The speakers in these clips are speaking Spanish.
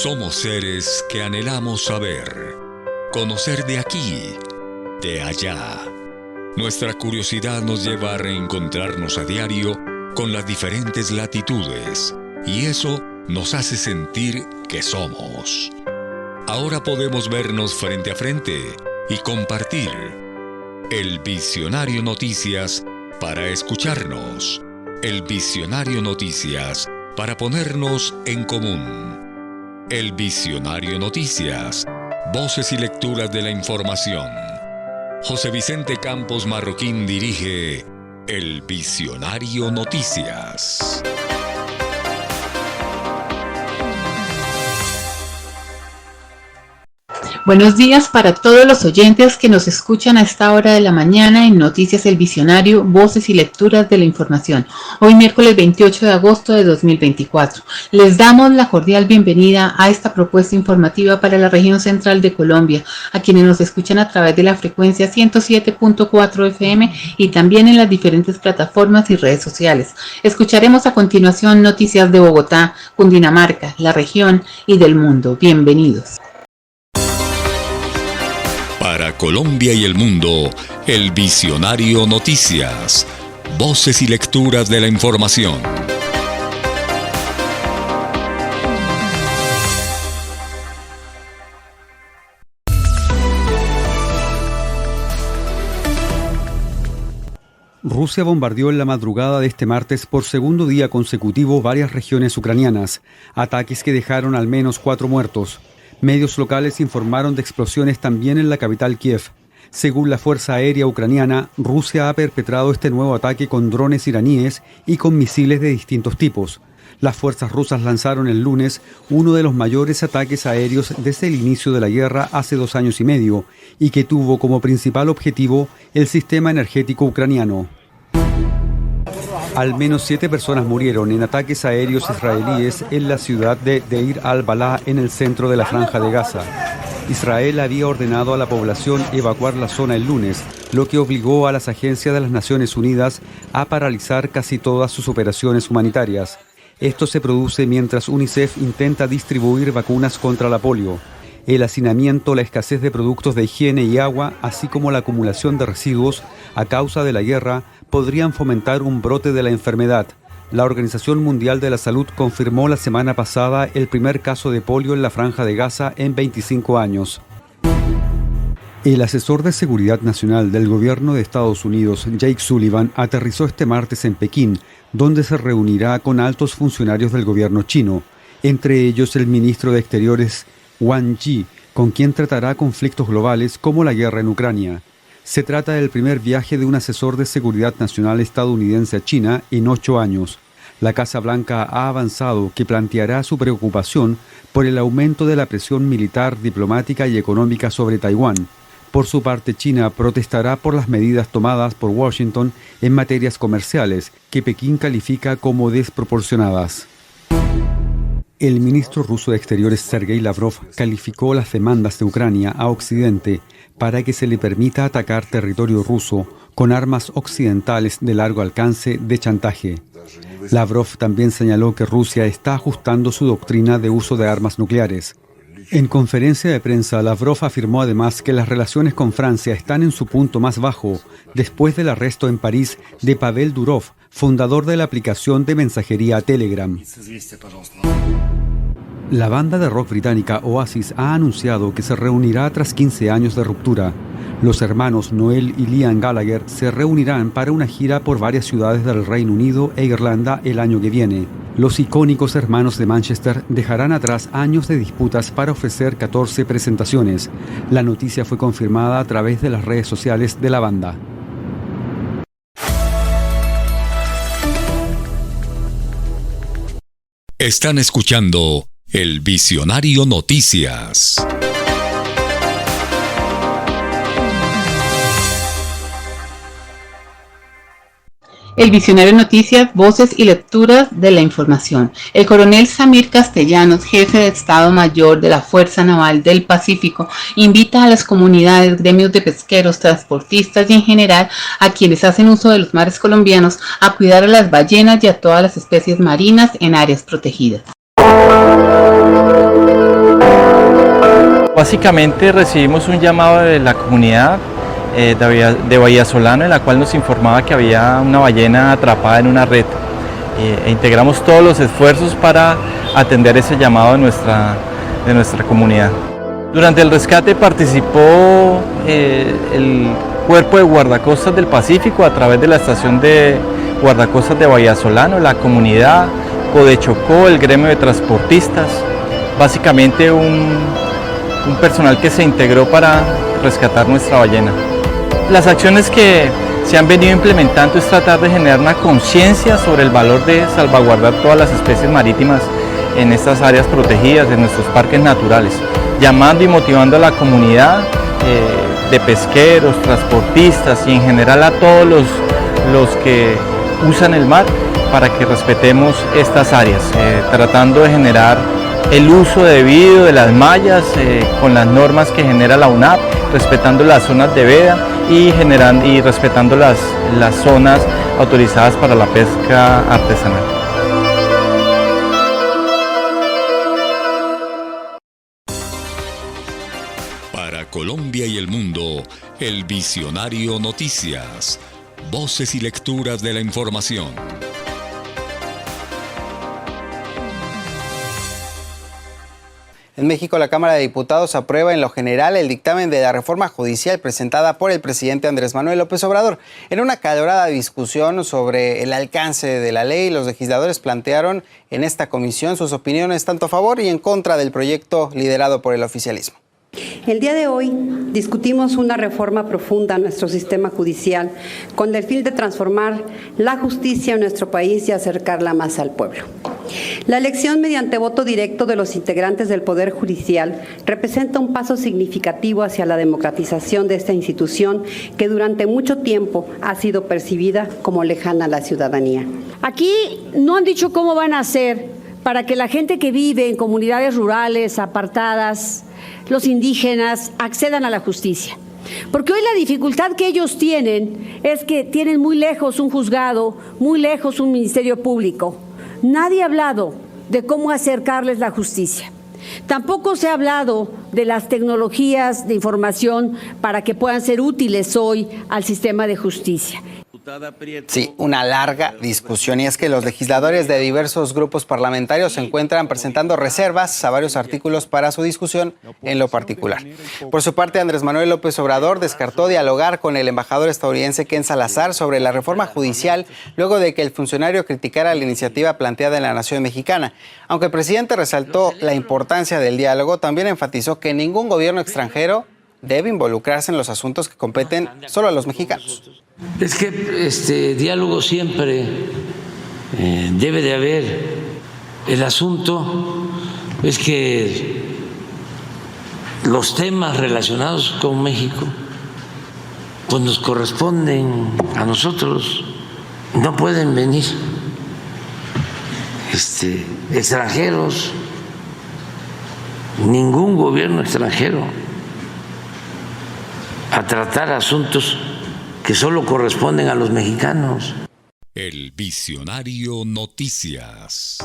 Somos seres que anhelamos saber, conocer de aquí, de allá. Nuestra curiosidad nos lleva a reencontrarnos a diario con las diferentes latitudes, y eso nos hace sentir que somos. Ahora podemos vernos frente a frente y compartir. El Visionario Noticias para escucharnos. El Visionario Noticias para ponernos en común. El Visionario Noticias. Voces y lecturas de la información. José Vicente Campos Marroquín dirige El Visionario Noticias. Buenos días para todos los oyentes que nos escuchan a esta hora de la mañana en Noticias El Visionario, voces y lecturas de la información. Hoy miércoles 28 de agosto de 2024. Les damos la cordial bienvenida a esta propuesta informativa para la región central de Colombia, a quienes nos escuchan a través de la frecuencia 107.4 FM y también en las diferentes plataformas y redes sociales. Escucharemos a continuación noticias de Bogotá, Cundinamarca, la región y del mundo. Bienvenidos. Para Colombia y el mundo, El Visionario Noticias. Voces y lecturas de la información. Rusia bombardeó en la madrugada de este martes por segundo día consecutivo varias regiones ucranianas, ataques que dejaron al menos 4 muertos. Medios locales informaron de explosiones también en la capital Kiev. Según la Fuerza Aérea Ucraniana, Rusia ha perpetrado este nuevo ataque con drones iraníes y con misiles de distintos tipos. Las fuerzas rusas lanzaron el lunes uno de los mayores ataques aéreos desde el inicio de la guerra hace 2 años y medio, y que tuvo como principal objetivo el sistema energético ucraniano. Al menos 7 personas murieron en ataques aéreos israelíes en la ciudad de Deir al-Balá, en el centro de la Franja de Gaza. Israel había ordenado a la población evacuar la zona el lunes, lo que obligó a las agencias de las Naciones Unidas a paralizar casi todas sus operaciones humanitarias. Esto se produce mientras UNICEF intenta distribuir vacunas contra la polio. El hacinamiento, la escasez de productos de higiene y agua, así como la acumulación de residuos a causa de la guerra, podrían fomentar un brote de la enfermedad. La Organización Mundial de la Salud confirmó la semana pasada el primer caso de polio en la Franja de Gaza en 25 años. El asesor de Seguridad Nacional del Gobierno de Estados Unidos, Jake Sullivan, aterrizó este martes en Pekín, donde se reunirá con altos funcionarios del gobierno chino, entre ellos el ministro de Exteriores, Wang Yi, con quien tratará conflictos globales como la guerra en Ucrania. Se trata del primer viaje de un asesor de seguridad nacional estadounidense a China en 8 años. La Casa Blanca ha avanzado que planteará su preocupación por el aumento de la presión militar, diplomática y económica sobre Taiwán. Por su parte, China protestará por las medidas tomadas por Washington en materias comerciales, que Pekín califica como desproporcionadas. El ministro ruso de Exteriores Sergei Lavrov calificó las demandas de Ucrania a Occidente para que se le permita atacar territorio ruso con armas occidentales de largo alcance de chantaje. Lavrov también señaló que Rusia está ajustando su doctrina de uso de armas nucleares. En conferencia de prensa, Lavrov afirmó además que las relaciones con Francia están en su punto más bajo después del arresto en París de Pavel Durov, fundador de la aplicación de mensajería Telegram. La banda de rock británica Oasis ha anunciado que se reunirá tras 15 años de ruptura. Los hermanos Noel y Liam Gallagher se reunirán para una gira por varias ciudades del Reino Unido e Irlanda el año que viene. Los icónicos hermanos de Manchester dejarán atrás años de disputas para ofrecer 14 presentaciones. La noticia fue confirmada a través de las redes sociales de la banda. Están escuchando El Visionario Noticias. El Visionario Noticias, voces y lecturas de la información. El coronel Samir Castellanos, jefe de Estado Mayor de la Fuerza Naval del Pacífico, invita a las comunidades, gremios de pesqueros, transportistas y en general a quienes hacen uso de los mares colombianos a cuidar a las ballenas y a todas las especies marinas en áreas protegidas. Básicamente recibimos un llamado de la comunidad de Vallasolano, en la cual nos informaba que había una ballena atrapada en una red. Integramos todos los esfuerzos para atender ese llamado de nuestra comunidad. Durante el rescate participó el Cuerpo de Guardacostas del Pacífico a través de la estación de Guardacostas de Vallasolano, la comunidad, Codechocó, el gremio de transportistas, básicamente un personal que se integró para rescatar nuestra ballena. Las acciones que se han venido implementando es tratar de generar una conciencia sobre el valor de salvaguardar todas las especies marítimas en estas áreas protegidas, en nuestros parques naturales, llamando y motivando a la comunidad de pesqueros, transportistas y en general a todos los que usan el mar para que respetemos estas áreas, tratando de generar el uso debido de las mallas con las normas que genera la UNAP, respetando las zonas de veda y respetando las zonas autorizadas para la pesca artesanal. Para Colombia y el mundo, el Visionario Noticias. Voces y lecturas de la información. En México, la Cámara de Diputados aprueba en lo general el dictamen de la reforma judicial presentada por el presidente Andrés Manuel López Obrador. En una acalorada discusión sobre el alcance de la ley, los legisladores plantearon en esta comisión sus opiniones tanto a favor y en contra del proyecto liderado por el oficialismo. El día de hoy discutimos una reforma profunda a nuestro sistema judicial con el fin de transformar la justicia en nuestro país y acercarla más al pueblo. La elección mediante voto directo de los integrantes del Poder Judicial representa un paso significativo hacia la democratización de esta institución que durante mucho tiempo ha sido percibida como lejana a la ciudadanía. Aquí no han dicho cómo van a hacer para que la gente que vive en comunidades rurales, apartadas, los indígenas, accedan a la justicia. Porque hoy la dificultad que ellos tienen es que tienen muy lejos un juzgado, muy lejos un ministerio público. Nadie ha hablado de cómo acercarles la justicia. Tampoco se ha hablado de las tecnologías de información para que puedan ser útiles hoy al sistema de justicia. Sí, una larga discusión, y es que los legisladores de diversos grupos parlamentarios se encuentran presentando reservas a varios artículos para su discusión en lo particular. Por su parte, Andrés Manuel López Obrador descartó dialogar con el embajador estadounidense Ken Salazar sobre la reforma judicial luego de que el funcionario criticara la iniciativa planteada en la nación mexicana. Aunque el presidente resaltó la importancia del diálogo, también enfatizó que ningún gobierno extranjero debe involucrarse en los asuntos que competen solo a los mexicanos. Es que diálogo siempre debe de haber. El asunto es que los temas relacionados con México pues nos corresponden a nosotros. No pueden venir extranjeros, ningún gobierno extranjero, a tratar asuntos que solo corresponden a los mexicanos. El Visionario Noticias.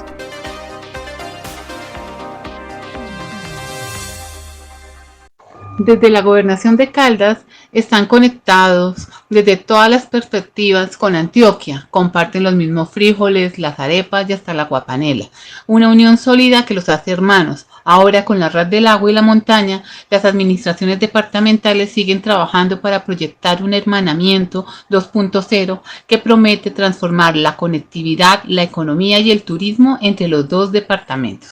Desde la Gobernación de Caldas están conectados desde todas las perspectivas con Antioquia. Comparten los mismos frijoles, las arepas y hasta la guapanela. Una unión sólida que los hace hermanos. Ahora, con la red del agua y la montaña, las administraciones departamentales siguen trabajando para proyectar un hermanamiento 2.0 que promete transformar la conectividad, la economía y el turismo entre los dos departamentos.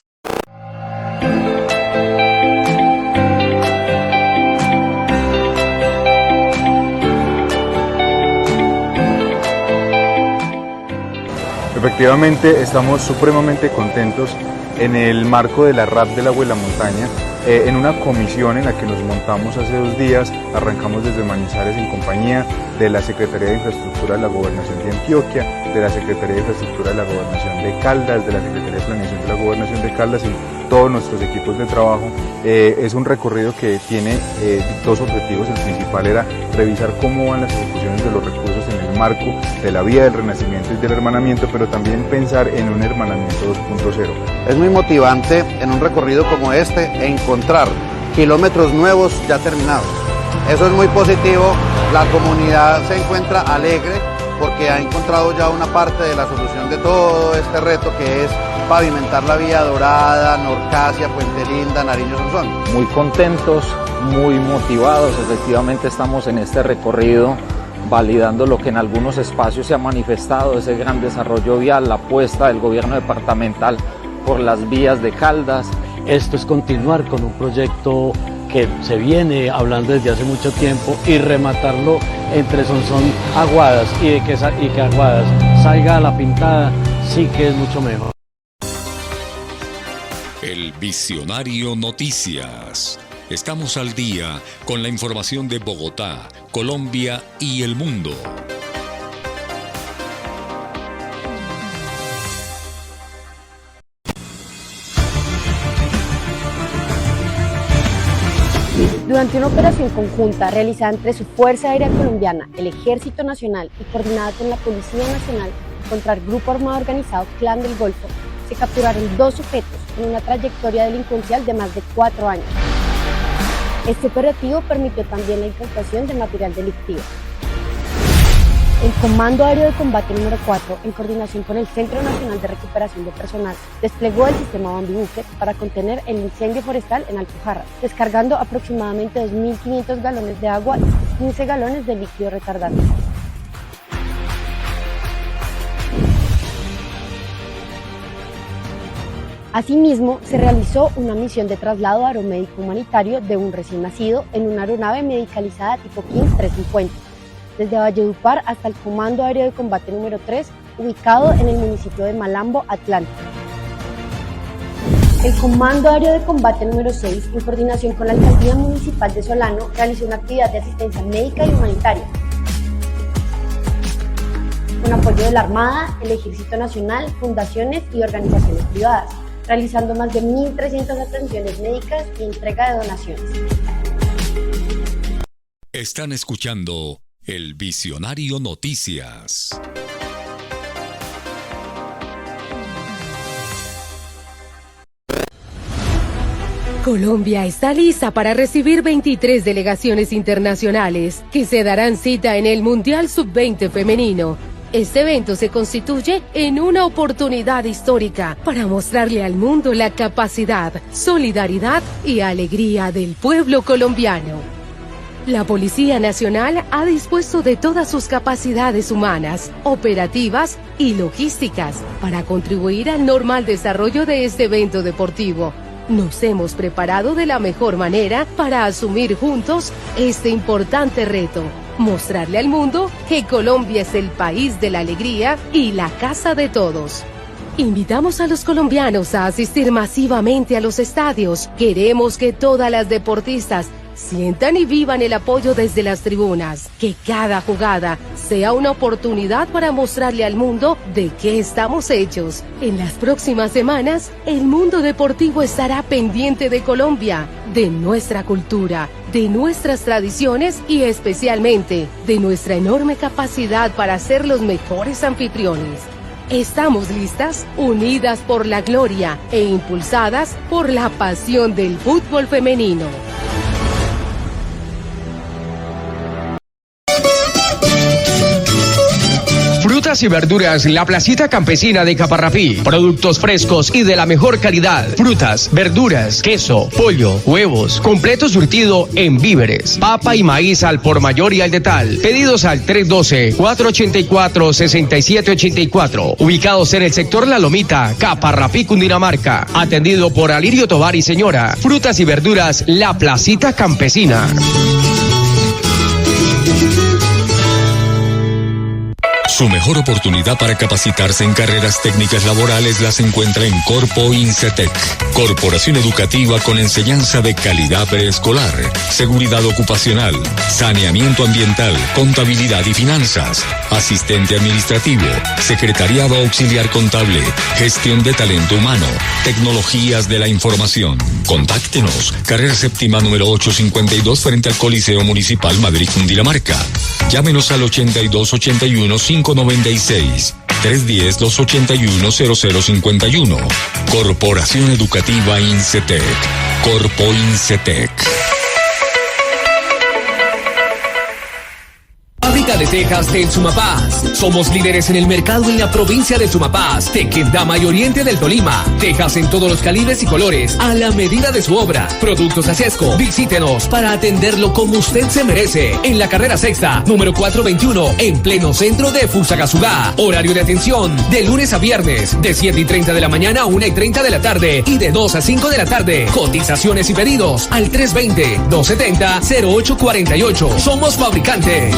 Efectivamente, estamos supremamente contentos en el marco de la RAP del agua y la montaña, en una comisión en la que nos montamos hace 2 días. Arrancamos desde Manizales en compañía de la Secretaría de Infraestructura de la Gobernación de Antioquia, de la Secretaría de Infraestructura de la Gobernación de Caldas, de la Secretaría de Planeación de la Gobernación de Caldas y todos nuestros equipos de trabajo. Es un recorrido que tiene 2 objetivos. El principal era revisar cómo van las ejecuciones de los recursos en el marco de la vía del renacimiento y del hermanamiento, pero también pensar en un hermanamiento 2.0. Es muy motivante en un recorrido como este encontrar kilómetros nuevos ya terminados. Eso es muy positivo, la comunidad se encuentra alegre porque ha encontrado ya una parte de la solución de todo este reto, que es pavimentar la vía Dorada, Norcasia, Puente Linda, Nariño-Sonsón. Muy contentos, muy motivados, efectivamente estamos en este recorrido validando lo que en algunos espacios se ha manifestado, ese gran desarrollo vial, la apuesta del gobierno departamental por las vías de Caldas. Esto es continuar con un proyecto que se viene hablando desde hace mucho tiempo y rematarlo entre Sonsón Aguadas, y que Aguadas salga a la pintada, sí que es mucho mejor. El Visionario Noticias. Estamos al día con la información de Bogotá, Colombia y el mundo. Durante una operación conjunta realizada entre su Fuerza Aérea Colombiana, el Ejército Nacional y coordinada con la Policía Nacional contra el grupo armado organizado Clan del Golfo, se capturaron 2 sujetos con una trayectoria delincuencial de más de 4 años. Este operativo permitió también la incautación de material delictivo. El Comando Aéreo de Combate número 4, en coordinación con el Centro Nacional de Recuperación de Personal, desplegó el sistema Bambibuques para contener el incendio forestal en Alpujarra, descargando aproximadamente 2.500 galones de agua y 15 galones de líquido retardante. Asimismo, se realizó una misión de traslado aeromédico humanitario de un recién nacido en una aeronave medicalizada tipo King 350. Desde Valledupar hasta el Comando Aéreo de Combate número 3, ubicado en el municipio de Malambo, Atlántico. El Comando Aéreo de Combate número 6, en coordinación con la Alcaldía Municipal de Solano, realizó una actividad de asistencia médica y humanitaria, con apoyo de la Armada, el Ejército Nacional, fundaciones y organizaciones privadas, realizando más de 1.300 atenciones médicas y entrega de donaciones. Están escuchando El Visionario Noticias. Colombia está lista para recibir 23 delegaciones internacionales que se darán cita en el Mundial Sub-20 femenino. Este evento se constituye en una oportunidad histórica para mostrarle al mundo la capacidad, solidaridad y alegría del pueblo colombiano. La Policía Nacional ha dispuesto de todas sus capacidades humanas, operativas y logísticas para contribuir al normal desarrollo de este evento deportivo. Nos hemos preparado de la mejor manera para asumir juntos este importante reto, mostrarle al mundo que Colombia es el país de la alegría y la casa de todos. Invitamos a los colombianos a asistir masivamente a los estadios. Queremos que todas las deportistas sientan y vivan el apoyo desde las tribunas, que cada jugada sea una oportunidad para mostrarle al mundo de qué estamos hechos. En las próximas semanas, el mundo deportivo estará pendiente de Colombia, de nuestra cultura, de nuestras tradiciones y especialmente de nuestra enorme capacidad para ser los mejores anfitriones. Estamos listas, unidas por la gloria e impulsadas por la pasión del fútbol femenino. Frutas y verduras, la placita campesina de Caparrapí. Productos frescos y de la mejor calidad. Frutas, verduras, queso, pollo, huevos. Completo surtido en víveres. Papa y maíz al por mayor y al detal. Pedidos al 312-484-6784. Ubicados en el sector La Lomita, Caparrapí, Cundinamarca. Atendido por Alirio Tovar y señora. Frutas y verduras, la placita campesina. Su mejor oportunidad para capacitarse en carreras técnicas laborales las encuentra en Corpo Incetec, corporación educativa con enseñanza de calidad preescolar, seguridad ocupacional, saneamiento ambiental, contabilidad y finanzas, asistente administrativo, secretariado auxiliar contable, gestión de talento humano, tecnologías de la información. Contáctenos, carrera séptima número 852 frente al Coliseo Municipal Madrid, Cundinamarca. Llámenos al 8281-596. 310-281-0051. Corporación Educativa INCETEC. Corpo INCETEC. Fábrica de tejas de Sumapaz. Somos líderes en el mercado en la provincia de Sumapaz, Tequendama y Oriente del Tolima. Tejas en todos los calibres y colores, a la medida de su obra. Productos Acesco. Visítenos para atenderlo como usted se merece. En la carrera sexta, número 421, en pleno centro de Fusagasugá. Horario de atención, de lunes a viernes, de 7:30 de la mañana a 1:30 de la tarde y de 2 a 5 de la tarde. Cotizaciones y pedidos al 320-270-0848. Somos fabricantes.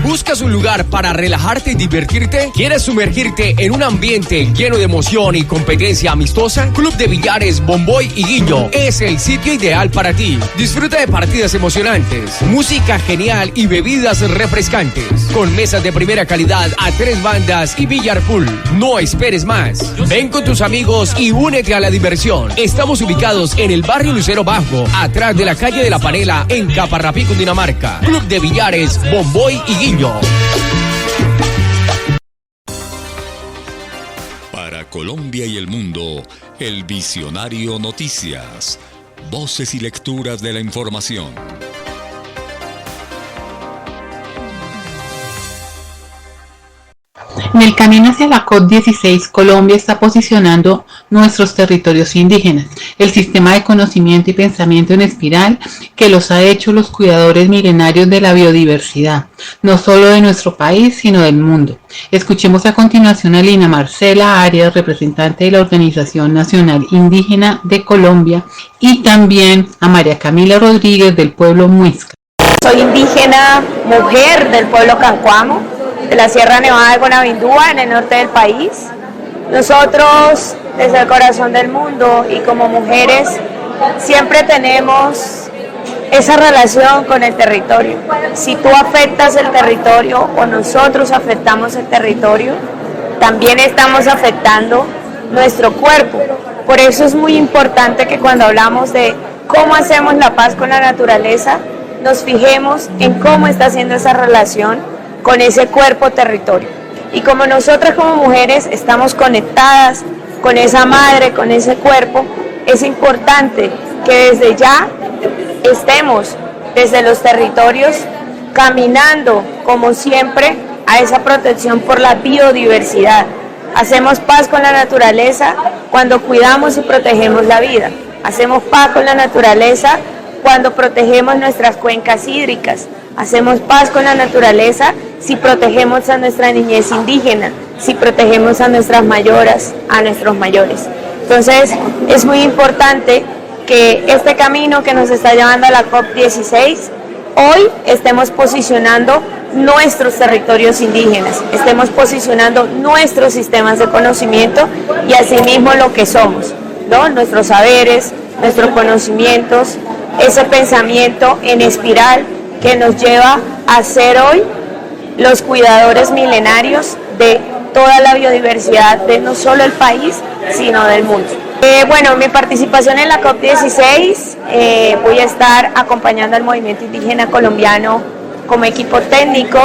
¿Buscas un lugar para relajarte y divertirte? ¿Quieres sumergirte en un ambiente lleno de emoción y competencia amistosa? Club de Billares Bomboy y Guillo es el sitio ideal para ti. Disfruta de partidas emocionantes, música genial y bebidas refrescantes. Con mesas de primera calidad a 3 bandas y billar pool. No esperes más. Ven con tus amigos y únete a la diversión. Estamos ubicados en el barrio Lucero Bajo, atrás de la calle de la Panela, en Caparrapí, Cundinamarca. Club de Billares Bomboy y Guillo. Para Colombia y el mundo, El Visionario Noticias. Voces y lecturas de la información. En el camino hacia la COP16, Colombia está posicionando nuestros territorios indígenas, el sistema de conocimiento y pensamiento en espiral que los ha hecho los cuidadores milenarios de la biodiversidad, no solo de nuestro país, sino del mundo. Escuchemos a continuación a Lina Marcela Arias, representante de la Organización Nacional Indígena de Colombia, y también a María Camila Rodríguez del pueblo Muisca. Soy indígena, mujer del pueblo Cancuamo, de la Sierra Nevada de Gonavindúa, en el norte del país. Nosotros, desde el corazón del mundo y como mujeres, siempre tenemos esa relación con el territorio. Si tú afectas el territorio o nosotros afectamos el territorio, también estamos afectando nuestro cuerpo. Por eso es muy importante que cuando hablamos de cómo hacemos la paz con la naturaleza, nos fijemos en cómo está haciendo esa relación con ese cuerpo territorio. Y como nosotras como mujeres estamos conectadas con esa madre, con ese cuerpo, es importante que desde ya estemos desde los territorios caminando como siempre a esa protección por la biodiversidad. Hacemos paz con la naturaleza cuando cuidamos y protegemos la vida. Hacemos paz con la naturaleza cuando protegemos nuestras cuencas hídricas. Hacemos paz con la naturaleza si protegemos a nuestra niñez indígena, si protegemos a nuestras mayoras, a nuestros mayores. Entonces, es muy importante que este camino que nos está llevando a la COP16, hoy estemos posicionando nuestros territorios indígenas, estemos posicionando nuestros sistemas de conocimiento y asimismo lo que somos, ¿no? Nuestros saberes, nuestros conocimientos, ese pensamiento en espiral que nos lleva a ser hoy los cuidadores milenarios de toda la biodiversidad de no solo el país, sino del mundo. Bueno, mi participación en la COP16, voy a estar acompañando al movimiento indígena colombiano como equipo técnico.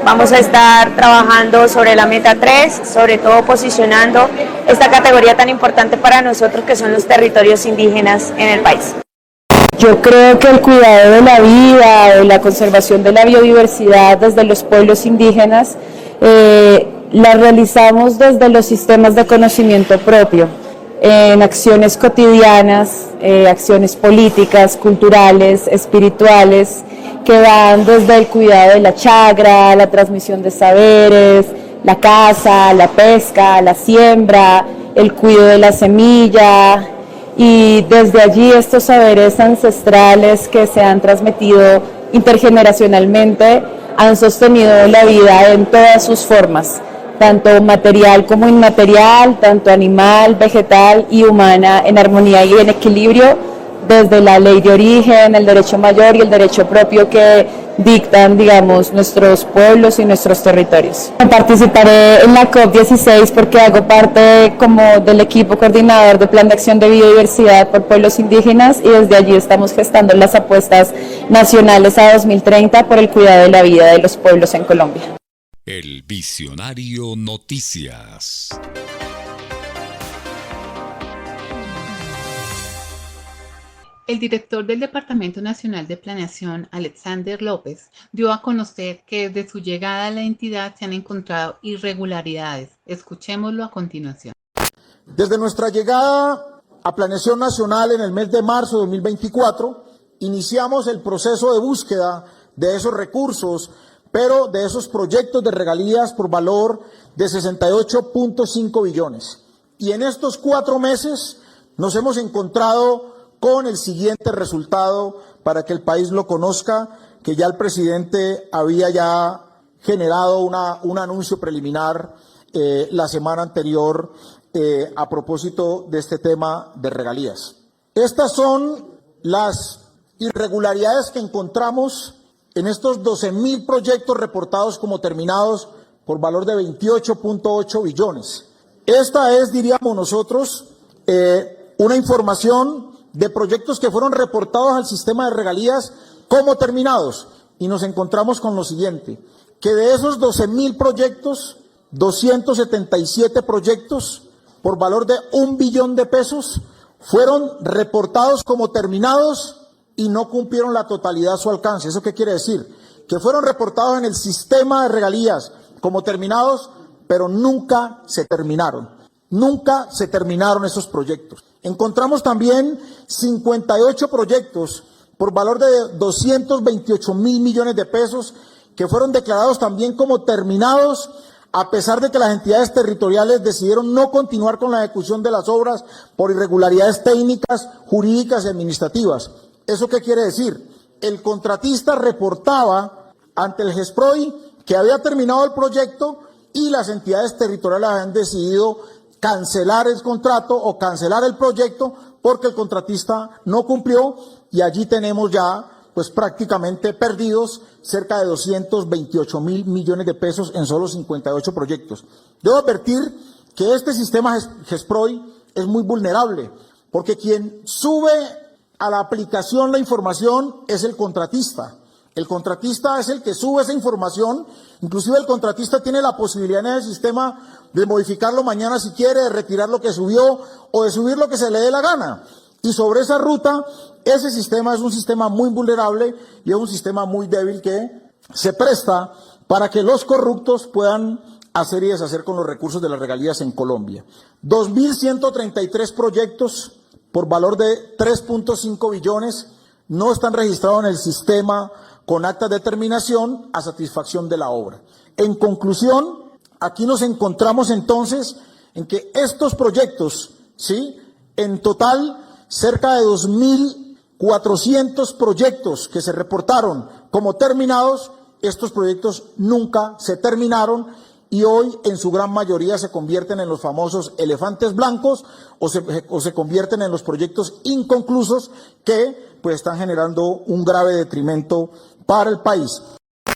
Vamos a estar trabajando sobre la meta 3, sobre todo posicionando esta categoría tan importante para nosotros que son los territorios indígenas en el país. Yo creo que el cuidado de la vida, de la conservación de la biodiversidad desde los pueblos indígenas, la realizamos desde los sistemas de conocimiento propio, en acciones cotidianas, acciones políticas, culturales, espirituales, que van desde el cuidado de la chagra, la transmisión de saberes, la caza, la pesca, la siembra, el cuidado de la semilla. Y desde allí estos saberes ancestrales que se han transmitido intergeneracionalmente han sostenido la vida en todas sus formas, tanto material como inmaterial, tanto animal, vegetal y humana, en armonía y en equilibrio desde la ley de origen, el derecho mayor y el derecho propio que dictan, digamos, nuestros pueblos y nuestros territorios. Participaré en la COP16 porque hago parte como del equipo coordinador de Plan de Acción de Biodiversidad por Pueblos Indígenas y desde allí estamos gestando las apuestas nacionales a 2030 por el cuidado de la vida de los pueblos en Colombia. El Visionario Noticias. El director del Departamento Nacional de Planeación, Alexander López, dio a conocer que desde su llegada a la entidad se han encontrado irregularidades. Escuchémoslo a continuación. Desde nuestra llegada a Planeación Nacional en el mes de marzo de 2024, iniciamos el proceso de búsqueda de esos recursos, pero de esos proyectos de regalías por valor de 68.5 billones. Y en estos 4 meses nos hemos encontrado con el siguiente resultado para que el país lo conozca, que ya el presidente había ya generado un anuncio preliminar la semana anterior a propósito de este tema de regalías. Estas son las irregularidades que encontramos en estos 12.000 proyectos reportados como terminados por valor de 28.8 billones. Esta es, diríamos nosotros, una información de proyectos que fueron reportados al sistema de regalías como terminados. Y nos encontramos con lo siguiente, que de esos 12.000 proyectos, 277 proyectos por valor de 1 billón de pesos fueron reportados como terminados y no cumplieron la totalidad su alcance. ¿Eso qué quiere decir? Que fueron reportados en el sistema de regalías como terminados, pero nunca se terminaron. Nunca se terminaron esos proyectos. Encontramos también 58 proyectos por valor de 228 mil millones de pesos que fueron declarados también como terminados, a pesar de que las entidades territoriales decidieron no continuar con la ejecución de las obras por irregularidades técnicas, jurídicas y administrativas. ¿Eso qué quiere decir? El contratista reportaba ante el GESPROI que había terminado el proyecto y las entidades territoriales habían decidido cancelar el contrato o cancelar el proyecto porque el contratista no cumplió, y allí tenemos ya pues prácticamente perdidos cerca de 228 mil millones de pesos en solo 58 proyectos. Debo advertir que este sistema GESPROI es muy vulnerable porque quien sube a la aplicación la información es el contratista. El contratista es el que sube esa información, inclusive el contratista tiene la posibilidad en el sistema de modificarlo mañana si quiere, de retirar lo que subió o de subir lo que se le dé la gana. Y sobre esa ruta, ese sistema es un sistema muy vulnerable y es un sistema muy débil que se presta para que los corruptos puedan hacer y deshacer con los recursos de las regalías en Colombia. 2.133 proyectos por valor de 3.5 billones no están registrados en el sistema con actas de terminación a satisfacción de la obra. En conclusión, aquí nos encontramos entonces en que estos proyectos, ¿sí?, en total cerca de 2.400 proyectos que se reportaron como terminados, estos proyectos nunca se terminaron y hoy en su gran mayoría se convierten en los famosos elefantes blancos o se convierten en los proyectos inconclusos que pues están generando un grave detrimento para el país.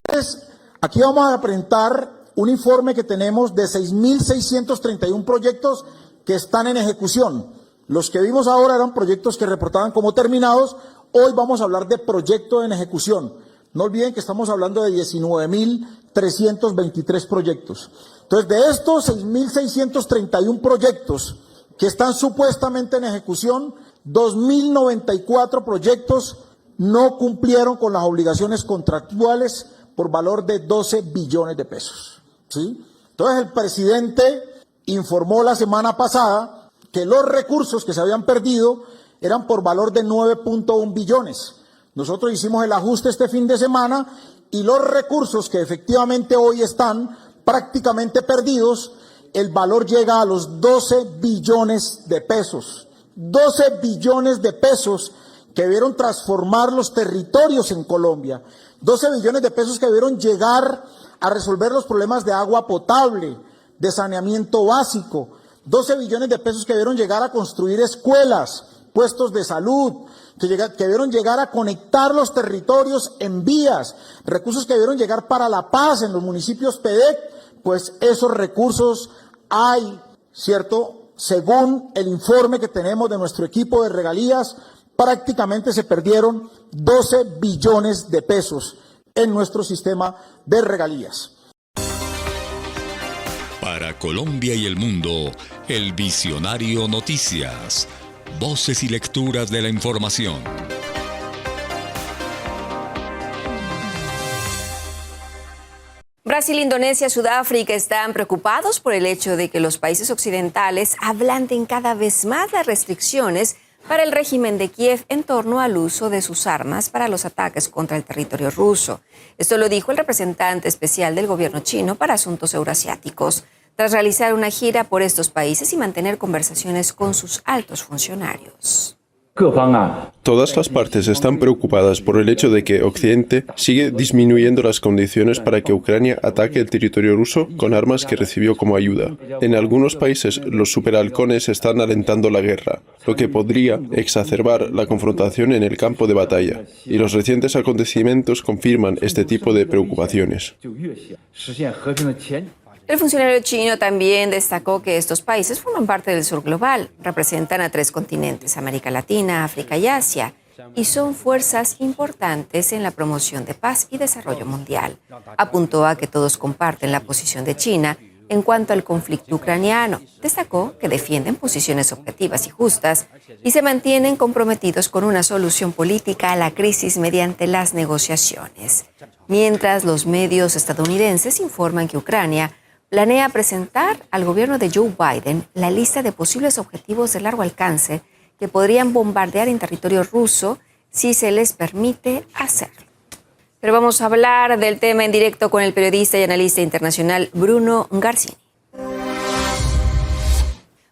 Entonces, aquí vamos a presentar un informe que tenemos de 6.631 proyectos que están en ejecución. Los que vimos ahora eran proyectos que reportaban como terminados. Hoy vamos a hablar de proyectos en ejecución. No olviden que estamos hablando de 19.323 proyectos. Entonces, de estos 6.631 proyectos que están supuestamente en ejecución, 2.094 proyectos no cumplieron con las obligaciones contractuales por valor de 12 billones de pesos. ¿Sí? Entonces, el presidente informó la semana pasada que los recursos que se habían perdido eran por valor de 9.1 billones. Nosotros hicimos el ajuste este fin de semana y los recursos que efectivamente hoy están prácticamente perdidos, el valor llega a los 12 billones de pesos. 12 billones de pesos que debieron transformar los territorios en Colombia. 12 billones de pesos que debieron llegar a resolver los problemas de agua potable, de saneamiento básico. 12 billones de pesos que debieron llegar a construir escuelas, puestos de salud, que debieron llegar a conectar los territorios en vías, recursos que debieron llegar para la paz en los municipios PEDEC, pues esos recursos hay, ¿cierto? Según el informe que tenemos de nuestro equipo de regalías, prácticamente se perdieron 12 billones de pesos en nuestro sistema de regalías. Para Colombia y el mundo, El Visionario Noticias. Voces y lecturas de la información. Brasil, Indonesia, Sudáfrica están preocupados por el hecho de que los países occidentales ablanden cada vez más las restricciones para el régimen de Kiev en torno al uso de sus armas para los ataques contra el territorio ruso. Esto lo dijo el representante especial del gobierno chino para asuntos euroasiáticos, tras realizar una gira por estos países y mantener conversaciones con sus altos funcionarios. Todas las partes están preocupadas por el hecho de que Occidente sigue disminuyendo las condiciones para que Ucrania ataque el territorio ruso con armas que recibió como ayuda. En algunos países, los superhalcones están alentando la guerra, lo que podría exacerbar la confrontación en el campo de batalla. Y los recientes acontecimientos confirman este tipo de preocupaciones. El funcionario chino también destacó que estos países forman parte del sur global, representan a 3 continentes, América Latina, África y Asia, y son fuerzas importantes en la promoción de paz y desarrollo mundial. Apuntó a que todos comparten la posición de China en cuanto al conflicto ucraniano. Destacó que defienden posiciones objetivas y justas y se mantienen comprometidos con una solución política a la crisis mediante las negociaciones. Mientras los medios estadounidenses informan que Ucrania planea presentar al gobierno de Joe Biden la lista de posibles objetivos de largo alcance que podrían bombardear en territorio ruso si se les permite hacerlo. Pero vamos a hablar del tema en directo con el periodista y analista internacional Bruno Garcini.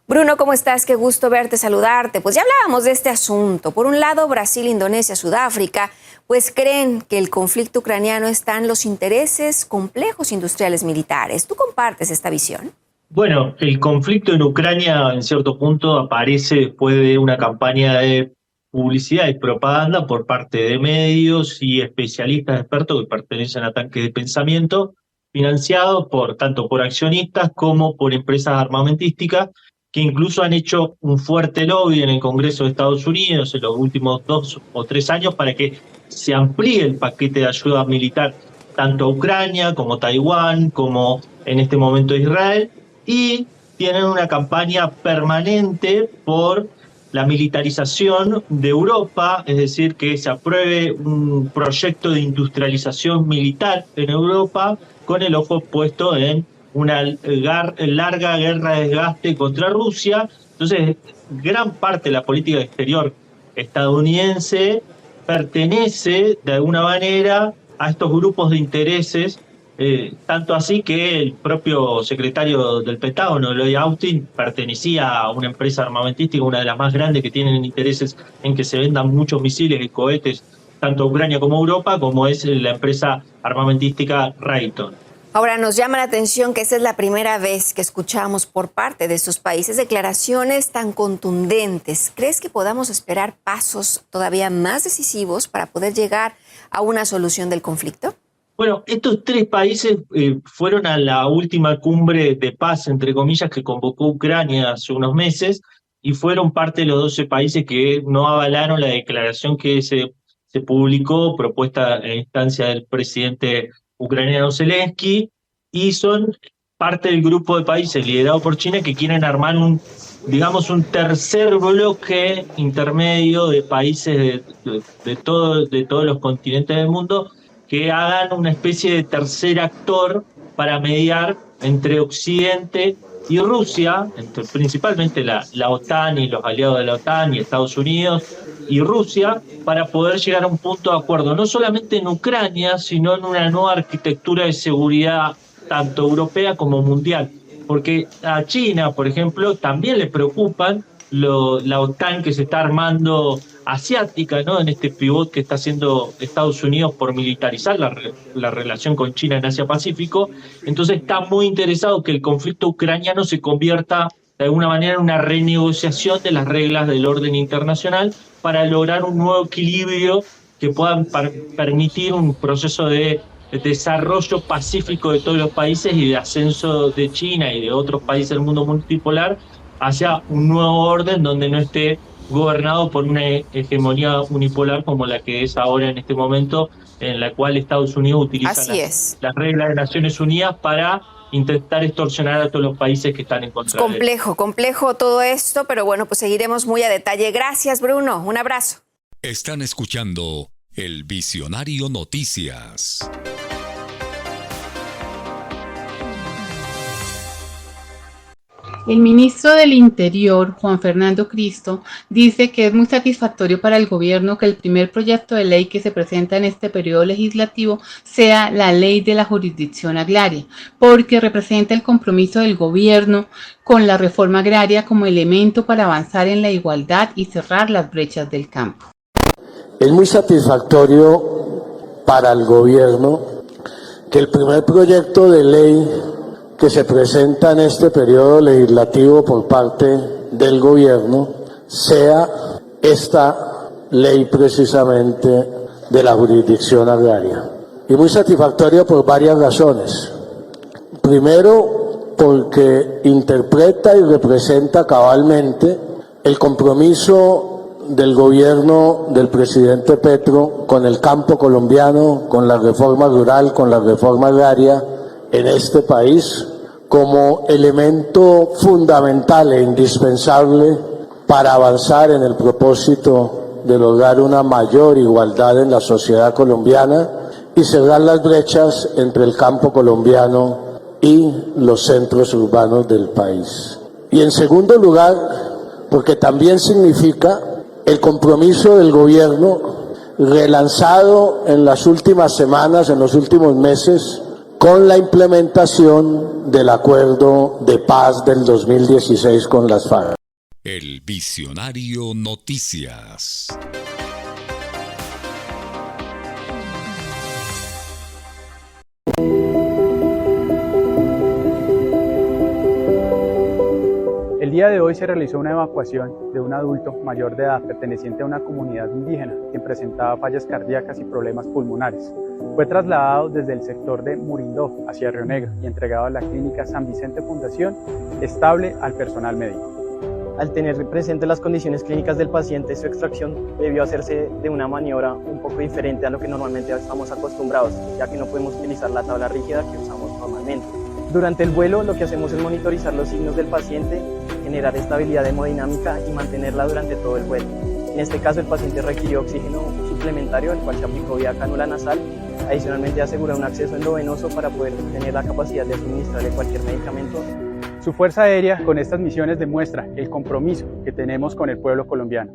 Bruno, ¿cómo estás? Qué gusto verte, saludarte. Pues ya hablábamos de este asunto. Por un lado, Brasil, Indonesia, Sudáfrica, pues creen que el conflicto ucraniano está en los intereses complejos industriales militares. ¿Tú compartes esta visión? Bueno, el conflicto en Ucrania en cierto punto aparece después de una campaña de publicidad y propaganda por parte de medios y especialistas expertos que pertenecen a tanques de pensamiento, financiados tanto por accionistas como por empresas armamentísticas, que incluso han hecho un fuerte lobby en el Congreso de Estados Unidos en los últimos 2 o 3 años para que se amplíe el paquete de ayuda militar tanto a Ucrania como Taiwán, como en este momento Israel, y tienen una campaña permanente por la militarización de Europa, es decir, que se apruebe un proyecto de industrialización militar en Europa con el ojo puesto en una larga guerra de desgaste contra Rusia. Entonces, gran parte de la política exterior estadounidense pertenece de alguna manera a estos grupos de intereses, tanto así que el propio secretario del Pentágono, Lloyd Austin, pertenecía a una empresa armamentística, una de las más grandes que tienen intereses en que se vendan muchos misiles y cohetes tanto a Ucrania como a Europa, como es la empresa armamentística Raytheon. Ahora, nos llama la atención que esta es la primera vez que escuchamos por parte de estos países declaraciones tan contundentes. ¿Crees que podamos esperar pasos todavía más decisivos para poder llegar a una solución del conflicto? Bueno, estos 3 países fueron a la última cumbre de paz, entre comillas, que convocó Ucrania hace unos meses y fueron parte de los 12 países que no avalaron la declaración que se publicó, propuesta en instancia del presidente ucraniano Zelensky, y son parte del grupo de países liderado por China que quieren armar un tercer bloque intermedio de países de todos los continentes del mundo que hagan una especie de tercer actor para mediar entre Occidente y Rusia, principalmente la OTAN y los aliados de la OTAN y Estados Unidos y Rusia, para poder llegar a un punto de acuerdo, no solamente en Ucrania, sino en una nueva arquitectura de seguridad tanto europea como mundial. Porque a China, por ejemplo, también le preocupan la OTAN que se está armando asiática, ¿no? En este pivot que está haciendo Estados Unidos por militarizar la relación con China en Asia-Pacífico. Entonces está muy interesado que el conflicto ucraniano se convierta de alguna manera una renegociación de las reglas del orden internacional para lograr un nuevo equilibrio que pueda permitir un proceso de desarrollo pacífico de todos los países y de ascenso de China y de otros países del mundo multipolar hacia un nuevo orden donde no esté gobernado por una hegemonía unipolar como la que es ahora en este momento, en la cual Estados Unidos utiliza las reglas de Naciones Unidas para intentar extorsionar a todos los países que están en contra de él. Complejo todo esto, pero bueno, pues seguiremos muy a detalle. Gracias, Bruno. Un abrazo. Están escuchando El Visionario Noticias. El ministro del Interior, Juan Fernando Cristo, dice que es muy satisfactorio para el gobierno que el primer proyecto de ley que se presenta en este periodo legislativo sea la ley de la jurisdicción agraria, porque representa el compromiso del gobierno con la reforma agraria como elemento para avanzar en la igualdad y cerrar las brechas del campo. Es muy satisfactorio para el gobierno que el primer proyecto de ley que se presenta en este periodo legislativo por parte del gobierno sea esta ley precisamente de la jurisdicción agraria. Y muy satisfactorio por varias razones. Primero, porque interpreta y representa cabalmente el compromiso del gobierno del presidente Petro con el campo colombiano, con la reforma rural, con la reforma agraria en este país, como elemento fundamental e indispensable para avanzar en el propósito de lograr una mayor igualdad en la sociedad colombiana y cerrar las brechas entre el campo colombiano y los centros urbanos del país. Y en segundo lugar, porque también significa el compromiso del gobierno relanzado en las últimas semanas, en los últimos meses, con la implementación del acuerdo de paz del 2016 con las FARC. El Visionario Noticias. El día de hoy se realizó una evacuación de un adulto mayor de edad perteneciente a una comunidad indígena quien presentaba fallas cardíacas y problemas pulmonares. Fue trasladado desde el sector de Murindó hacia Río Negro y entregado a la clínica San Vicente Fundación, estable al personal médico. Al tener presente las condiciones clínicas del paciente, su extracción debió hacerse de una maniobra un poco diferente a lo que normalmente estamos acostumbrados, ya que no podemos utilizar la tabla rígida que usamos normalmente. Durante el vuelo lo que hacemos es monitorizar los signos del paciente, generar estabilidad hemodinámica y mantenerla durante todo el vuelo. En este caso el paciente requirió oxígeno suplementario, el cual se aplicó vía cánula nasal. Adicionalmente asegura un acceso endovenoso para poder tener la capacidad de suministrarle cualquier medicamento. Su Fuerza Aérea con estas misiones demuestra el compromiso que tenemos con el pueblo colombiano.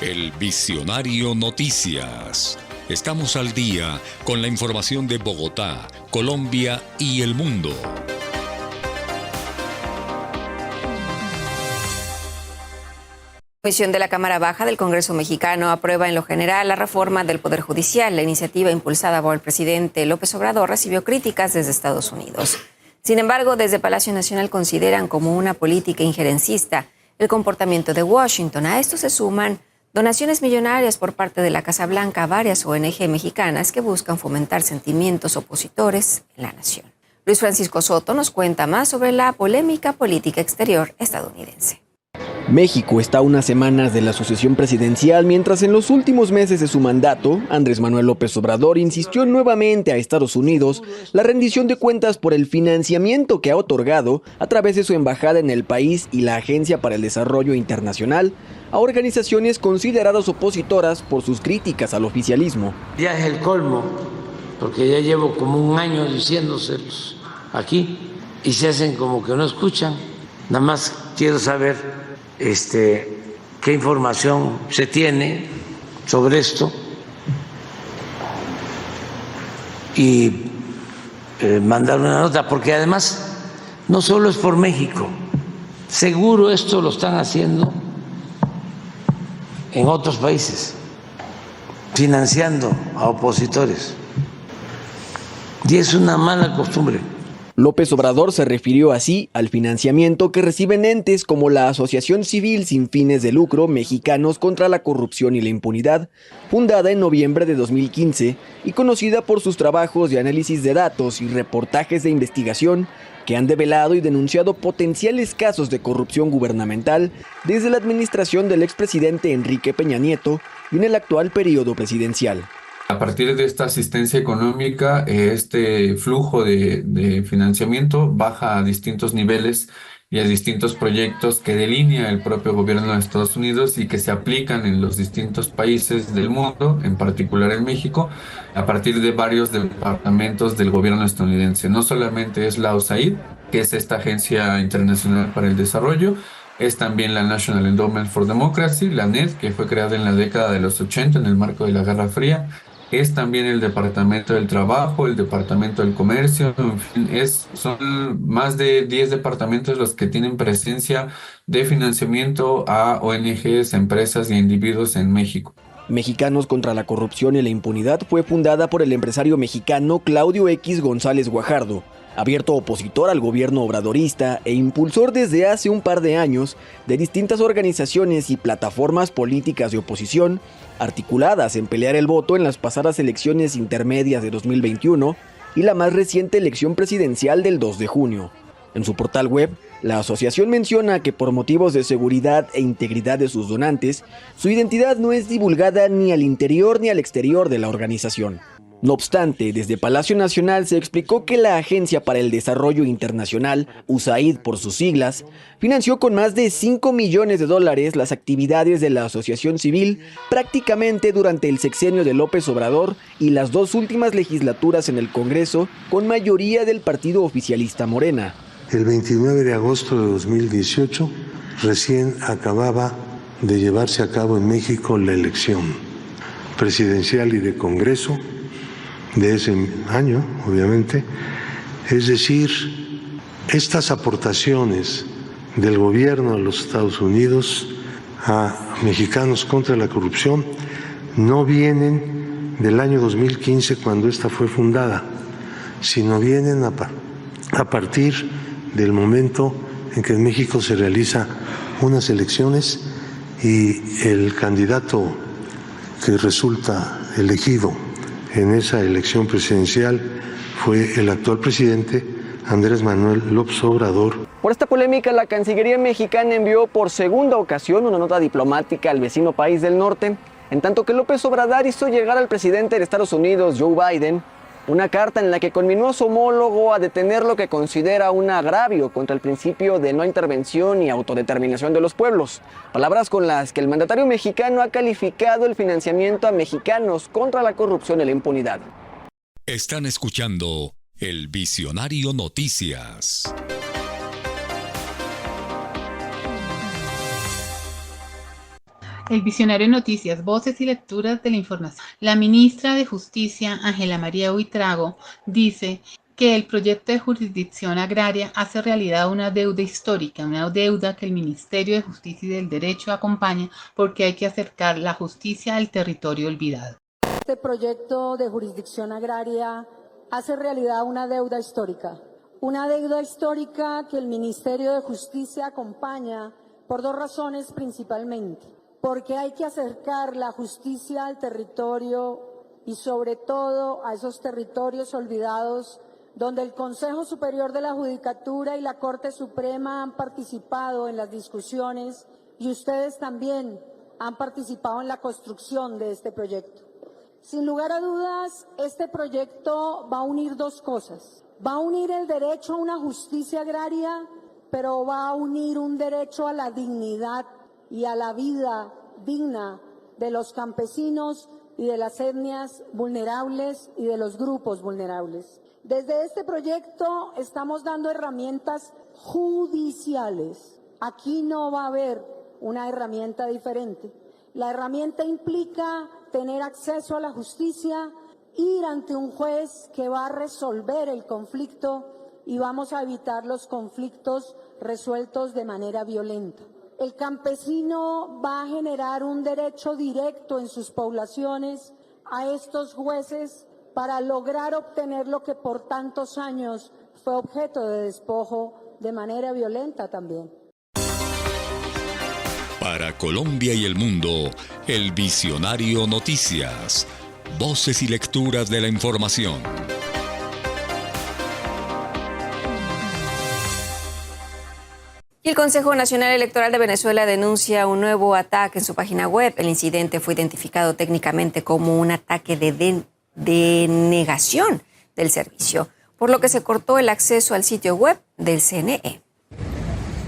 El Visionario Noticias. Estamos al día con la información de Bogotá, Colombia y el mundo. La Comisión de la Cámara Baja del Congreso Mexicano aprueba en lo general la reforma del Poder Judicial. La iniciativa impulsada por el presidente López Obrador recibió críticas desde Estados Unidos. Sin embargo, desde Palacio Nacional consideran como una política injerencista el comportamiento de Washington. A esto se suman donaciones millonarias por parte de la Casa Blanca a varias ONG mexicanas que buscan fomentar sentimientos opositores en la nación. Luis Francisco Soto nos cuenta más sobre la polémica política exterior estadounidense. México está a unas semanas de la sucesión presidencial, mientras en los últimos meses de su mandato, Andrés Manuel López Obrador insistió nuevamente a Estados Unidos la rendición de cuentas por el financiamiento que ha otorgado a través de su embajada en el país y la Agencia para el Desarrollo Internacional a organizaciones consideradas opositoras por sus críticas al oficialismo. Ya es el colmo, porque ya llevo como un año diciéndoselos aquí y se hacen como que no escuchan. Nada más quiero saber qué información se tiene sobre esto y mandar una nota, porque además no solo es por México, seguro esto lo están haciendo en otros países, financiando a opositores. Y es una mala costumbre. López Obrador se refirió así al financiamiento que reciben entes como la Asociación Civil Sin Fines de Lucro Mexicanos contra la Corrupción y la Impunidad, fundada en noviembre de 2015 y conocida por sus trabajos de análisis de datos y reportajes de investigación que han develado y denunciado potenciales casos de corrupción gubernamental desde la administración del expresidente Enrique Peña Nieto y en el actual periodo presidencial. A partir de esta asistencia económica, este flujo de financiamiento baja a distintos niveles y a distintos proyectos que delinea el propio gobierno de Estados Unidos y que se aplican en los distintos países del mundo, en particular en México, a partir de varios departamentos del gobierno estadounidense. No solamente es la USAID, que es esta Agencia Internacional para el Desarrollo, es también la National Endowment for Democracy, la NED, que fue creada en la década de los 80 en el marco de la Guerra Fría. Es también el Departamento del Trabajo, el Departamento del Comercio, en fin, son más de 10 departamentos los que tienen presencia de financiamiento a ONGs, empresas y individuos en México. Mexicanos contra la Corrupción y la Impunidad fue fundada por el empresario mexicano Claudio X González Guajardo, abierto opositor al gobierno obradorista e impulsor desde hace un par de años de distintas organizaciones y plataformas políticas de oposición articuladas en pelear el voto en las pasadas elecciones intermedias de 2021 y la más reciente elección presidencial del 2 de junio. En su portal web, la asociación menciona que por motivos de seguridad e integridad de sus donantes, su identidad no es divulgada ni al interior ni al exterior de la organización. No obstante, desde Palacio Nacional se explicó que la Agencia para el Desarrollo Internacional, USAID por sus siglas, financió con más de $5 millones las actividades de la asociación civil prácticamente durante el sexenio de López Obrador y las dos últimas legislaturas en el Congreso con mayoría del partido oficialista Morena. El 29 de agosto de 2018 recién acababa de llevarse a cabo en México la elección presidencial y de Congreso de ese año, obviamente. Es decir, estas aportaciones del gobierno de los Estados Unidos a Mexicanos contra la Corrupción no vienen del año 2015 cuando esta fue fundada, sino vienen a partir del momento en que en México se realiza unas elecciones y el candidato que resulta elegido en esa elección presidencial fue el actual presidente Andrés Manuel López Obrador. Por esta polémica, la Cancillería mexicana envió por segunda ocasión una nota diplomática al vecino país del norte, en tanto que López Obrador hizo llegar al presidente de Estados Unidos, Joe Biden, una carta en la que conminó a su homólogo a detener lo que considera un agravio contra el principio de no intervención y autodeterminación de los pueblos. Palabras con las que el mandatario mexicano ha calificado el financiamiento a mexicanos contra la corrupción y la impunidad. Están escuchando El Visionario Noticias. El Visionario Noticias, voces y lecturas de la información. La ministra de Justicia, Ángela María Buitrago, dice que el proyecto de jurisdicción agraria hace realidad una deuda histórica, una deuda que el Ministerio de Justicia y del Derecho acompaña porque hay que acercar la justicia al territorio olvidado. Este proyecto de jurisdicción agraria hace realidad una deuda histórica que el Ministerio de Justicia acompaña por dos razones principalmente. Porque hay que acercar la justicia al territorio y sobre todo a esos territorios olvidados donde el Consejo Superior de la Judicatura y la Corte Suprema han participado en las discusiones y ustedes también han participado en la construcción de este proyecto. Sin lugar a dudas, este proyecto va a unir dos cosas. Va a unir el derecho a una justicia agraria, pero va a unir un derecho a la dignidad y a la vida digna de los campesinos y de las etnias vulnerables y de los grupos vulnerables. Desde este proyecto estamos dando herramientas judiciales. Aquí no va a haber una herramienta diferente. La herramienta implica tener acceso a la justicia, ir ante un juez que va a resolver el conflicto y vamos a evitar los conflictos resueltos de manera violenta. El campesino va a generar un derecho directo en sus poblaciones a estos jueces para lograr obtener lo que por tantos años fue objeto de despojo de manera violenta también. Para Colombia y el mundo, El Visionario Noticias. Voces y lecturas de la información. Y el Consejo Nacional Electoral de Venezuela denuncia un nuevo ataque en su página web. El incidente fue identificado técnicamente como un ataque de denegación del servicio, por lo que se cortó el acceso al sitio web del CNE.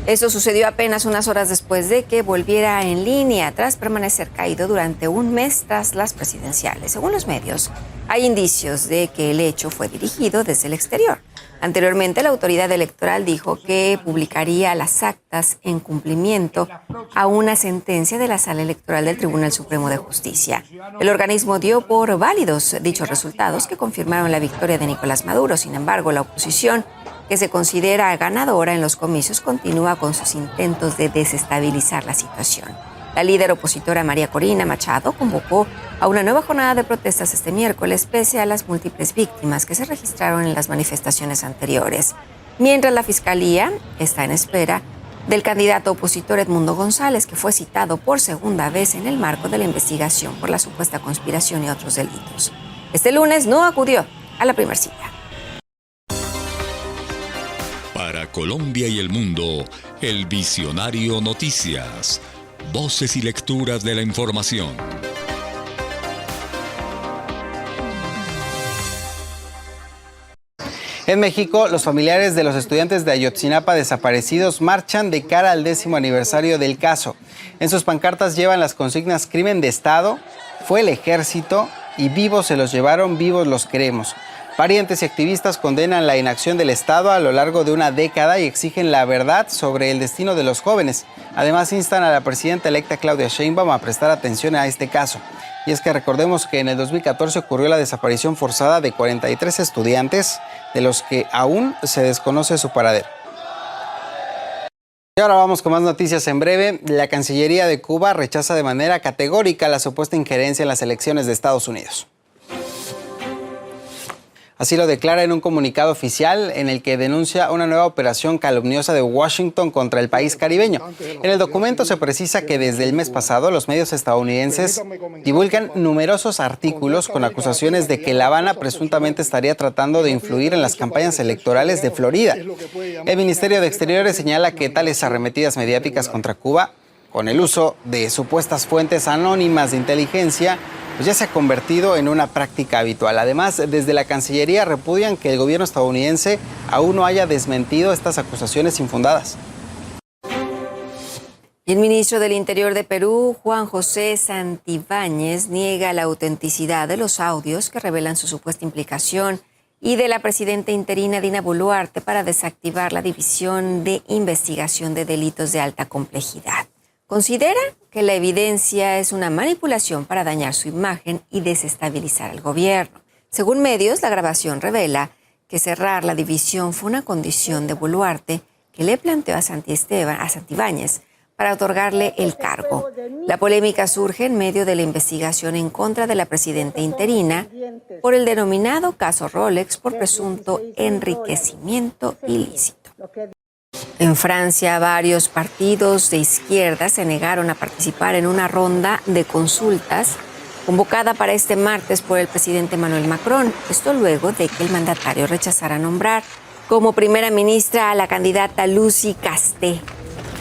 Esto sucedió apenas unas horas después de que volviera en línea tras permanecer caído durante un mes tras las presidenciales. Según los medios, hay indicios de que el hecho fue dirigido desde el exterior. Anteriormente, la autoridad electoral dijo que publicaría las actas en cumplimiento a una sentencia de la Sala Electoral del Tribunal Supremo de Justicia. El organismo dio por válidos dichos resultados que confirmaron la victoria de Nicolás Maduro. Sin embargo, la oposición, que se considera ganadora en los comicios, continúa con sus intentos de desestabilizar la situación. La líder opositora María Corina Machado convocó a una nueva jornada de protestas este miércoles, pese a las múltiples víctimas que se registraron en las manifestaciones anteriores. Mientras la Fiscalía está en espera del candidato opositor Edmundo González, que fue citado por segunda vez en el marco de la investigación por la supuesta conspiración y otros delitos. Este lunes no acudió a la primera cita. Para Colombia y el mundo, El Visionario Noticias. Voces y lecturas de la información. En México, los familiares de los estudiantes de Ayotzinapa desaparecidos marchan de cara al 10º aniversario del caso. En sus pancartas llevan las consignas "Crimen de Estado", "Fue el ejército" y "Vivos se los llevaron, vivos los queremos". Parientes y activistas condenan la inacción del Estado a lo largo de una década y exigen la verdad sobre el destino de los jóvenes. Además, instan a la presidenta electa Claudia Sheinbaum a prestar atención a este caso. Y es que recordemos que en el 2014 ocurrió la desaparición forzada de 43 estudiantes, de los que aún se desconoce su paradero. Y ahora vamos con más noticias en breve. La Cancillería de Cuba rechaza de manera categórica la supuesta injerencia en las elecciones de Estados Unidos. Así lo declara en un comunicado oficial en el que denuncia una nueva operación calumniosa de Washington contra el país caribeño. En el documento se precisa que desde el mes pasado los medios estadounidenses divulgan numerosos artículos con acusaciones de que La Habana presuntamente estaría tratando de influir en las campañas electorales de Florida. El Ministerio de Exteriores señala que tales arremetidas mediáticas contra Cuba, con el uso de supuestas fuentes anónimas de inteligencia, pues ya se ha convertido en una práctica habitual. Además, desde la Cancillería repudian que el gobierno estadounidense aún no haya desmentido estas acusaciones infundadas. Y el ministro del Interior de Perú, Juan José Santibáñez, niega la autenticidad de los audios que revelan su supuesta implicación y de la presidenta interina Dina Boluarte para desactivar la División de Investigación de Delitos de Alta Complejidad. Considera que la evidencia es una manipulación para dañar su imagen y desestabilizar al gobierno. Según medios, la grabación revela que cerrar la división fue una condición de Boluarte que le planteó a Santibáñez para otorgarle el cargo. La polémica surge en medio de la investigación en contra de la presidenta interina por el denominado caso Rolex por presunto enriquecimiento ilícito. En Francia, varios partidos de izquierda se negaron a participar en una ronda de consultas convocada para este martes por el presidente Emmanuel Macron. Esto luego de que el mandatario rechazara nombrar como primera ministra a la candidata Lucie Casté.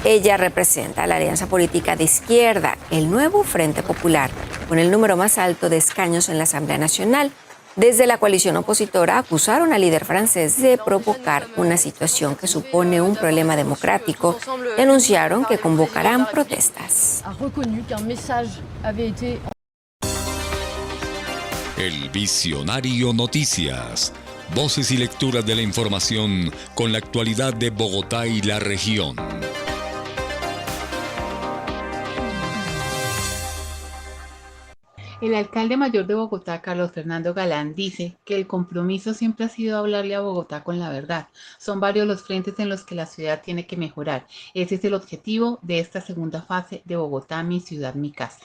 Ella representa la alianza política de izquierda, el Nuevo Frente Popular, con el número más alto de escaños en la Asamblea Nacional. Desde la coalición opositora acusaron al líder francés de provocar una situación que supone un problema democrático y anunciaron que convocarán protestas. El Visionario Noticias. Voces y lecturas de la información con la actualidad de Bogotá y la región. El alcalde mayor de Bogotá, Carlos Fernando Galán, dice que el compromiso siempre ha sido hablarle a Bogotá con la verdad. Son varios los frentes en los que la ciudad tiene que mejorar. Ese es el objetivo de esta segunda fase de Bogotá, mi ciudad, mi casa.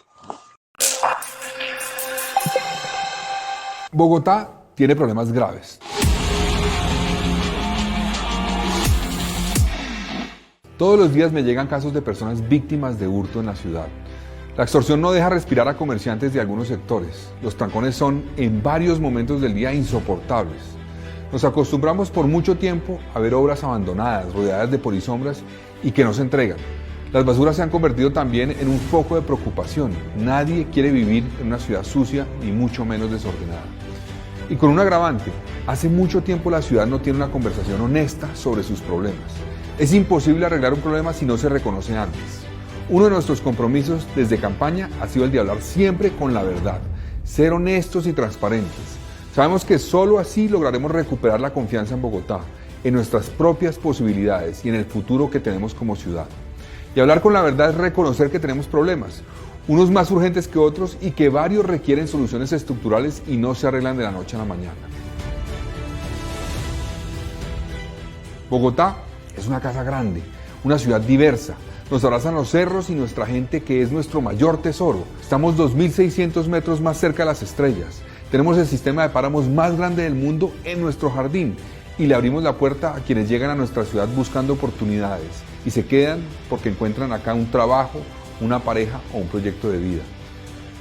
Bogotá tiene problemas graves. Todos los días me llegan casos de personas víctimas de hurto en la ciudad. La extorsión no deja respirar a comerciantes de algunos sectores. Los trancones son en varios momentos del día insoportables. Nos acostumbramos por mucho tiempo a ver obras abandonadas, rodeadas de polisombras y que no se entregan. Las basuras se han convertido también en un foco de preocupación. Nadie quiere vivir en una ciudad sucia y mucho menos desordenada. Y con un agravante, hace mucho tiempo la ciudad no tiene una conversación honesta sobre sus problemas. Es imposible arreglar un problema si no se reconoce antes. Uno de nuestros compromisos desde campaña ha sido el de hablar siempre con la verdad, ser honestos y transparentes. Sabemos que solo así lograremos recuperar la confianza en Bogotá, en nuestras propias posibilidades y en el futuro que tenemos como ciudad. Y hablar con la verdad es reconocer que tenemos problemas, unos más urgentes que otros y que varios requieren soluciones estructurales y no se arreglan de la noche a la mañana. Bogotá es una casa grande, una ciudad diversa. Nos abrazan los cerros y nuestra gente, que es nuestro mayor tesoro. Estamos 2.600 metros más cerca de las estrellas. Tenemos el sistema de páramos más grande del mundo en nuestro jardín y le abrimos la puerta a quienes llegan a nuestra ciudad buscando oportunidades y se quedan porque encuentran acá un trabajo, una pareja o un proyecto de vida.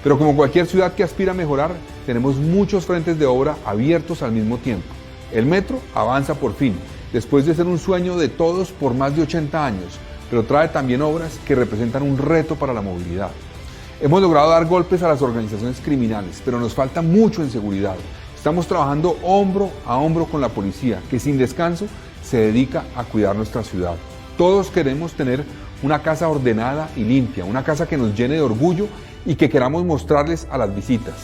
Pero como cualquier ciudad que aspira a mejorar, tenemos muchos frentes de obra abiertos al mismo tiempo. El metro avanza por fin, después de ser un sueño de todos por más de 80 años, pero trae también obras que representan un reto para la movilidad. Hemos logrado dar golpes a las organizaciones criminales, pero nos falta mucho en seguridad. Estamos trabajando hombro a hombro con la policía, que sin descanso se dedica a cuidar nuestra ciudad. Todos queremos tener una casa ordenada y limpia, una casa que nos llene de orgullo y que queramos mostrarles a las visitas.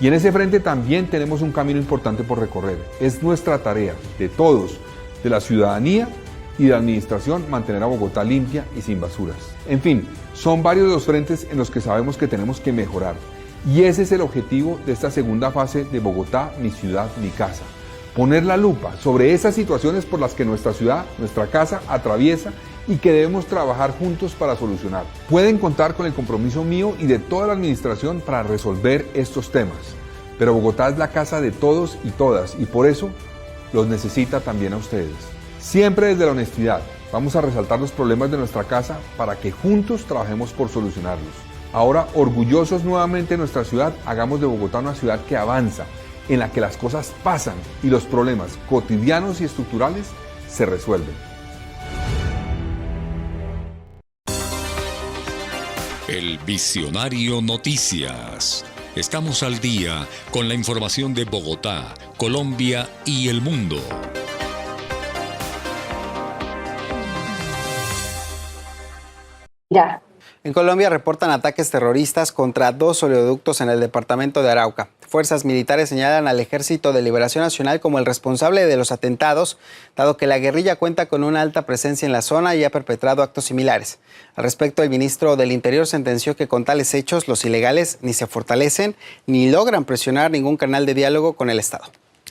Y en ese frente también tenemos un camino importante por recorrer. Es nuestra tarea, de todos, de la ciudadanía y de la administración, mantener a Bogotá limpia y sin basuras. En fin, son varios los frentes en los que sabemos que tenemos que mejorar. Y ese es el objetivo de esta segunda fase de Bogotá, mi ciudad, mi casa. Poner la lupa sobre esas situaciones por las que nuestra ciudad, nuestra casa, atraviesa y que debemos trabajar juntos para solucionar. Pueden contar con el compromiso mío y de toda la administración para resolver estos temas. Pero Bogotá es la casa de todos y todas y por eso los necesita también a ustedes. Siempre desde la honestidad, vamos a resaltar los problemas de nuestra casa para que juntos trabajemos por solucionarlos. Ahora, orgullosos nuevamente de nuestra ciudad, hagamos de Bogotá una ciudad que avanza, en la que las cosas pasan y los problemas cotidianos y estructurales se resuelven. El Visionario Noticias. Estamos al día con la información de Bogotá, Colombia y el mundo. Ya. En Colombia reportan ataques terroristas contra 2 oleoductos en el departamento de Arauca. Fuerzas militares señalan al Ejército de Liberación Nacional como el responsable de los atentados, dado que la guerrilla cuenta con una alta presencia en la zona y ha perpetrado actos similares. Al respecto, el ministro del Interior sentenció que con tales hechos los ilegales ni se fortalecen ni logran presionar ningún canal de diálogo con el Estado.